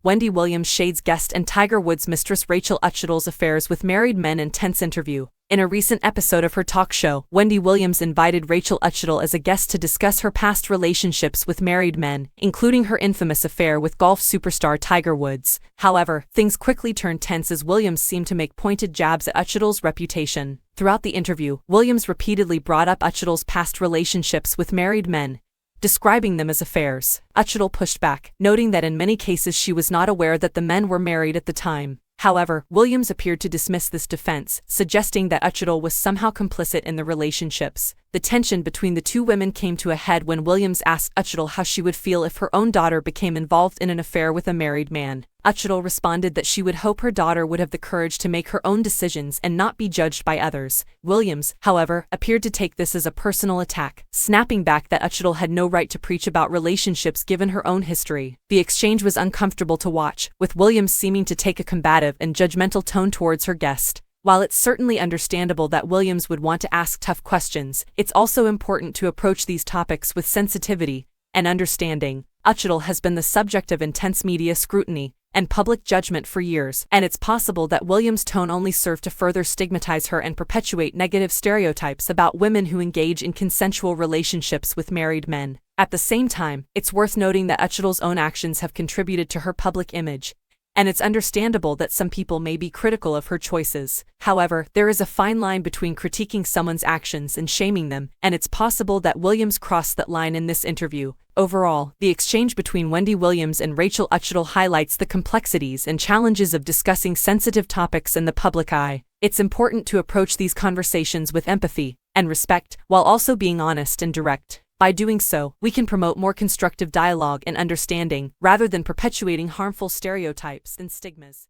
Wendy Williams shades guest and Tiger Woods mistress Rachel Uchitel's affairs with married men in tense interview. In a recent episode of her talk show, Wendy Williams invited Rachel Uchitel as a guest to discuss her past relationships with married men, including her infamous affair with golf superstar Tiger Woods. However, things quickly turned tense as Williams seemed to make pointed jabs at Uchitel's reputation. Throughout the interview, Williams repeatedly brought up Uchitel's past relationships with married men, describing them as affairs. Uchitel pushed back, noting that in many cases she was not aware that the men were married at the time. However, Williams appeared to dismiss this defense, suggesting that Uchitel was somehow complicit in the relationships. The tension between the two women came to a head when Williams asked Uchitel how she would feel if her own daughter became involved in an affair with a married man. Uchitel responded that she would hope her daughter would have the courage to make her own decisions and not be judged by others. Williams, however, appeared to take this as a personal attack, snapping back that Uchitel had no right to preach about relationships given her own history. The exchange was uncomfortable to watch, with Williams seeming to take a combative and judgmental tone towards her guest. While it's certainly understandable that Williams would want to ask tough questions, it's also important to approach these topics with sensitivity and understanding. Uchitel has been the subject of intense media scrutiny and public judgment for years, and it's possible that Williams' tone only served to further stigmatize her and perpetuate negative stereotypes about women who engage in consensual relationships with married men. At the same time, it's worth noting that Uchitel's own actions have contributed to her public image, and it's understandable that some people may be critical of her choices. However, there is a fine line between critiquing someone's actions and shaming them, and it's possible that Williams crossed that line in this interview. Overall, the exchange between Wendy Williams and Rachel Uchitel highlights the complexities and challenges of discussing sensitive topics in the public eye. It's important to approach these conversations with empathy and respect, while also being honest and direct. By doing so, we can promote more constructive dialogue and understanding, rather than perpetuating harmful stereotypes and stigmas.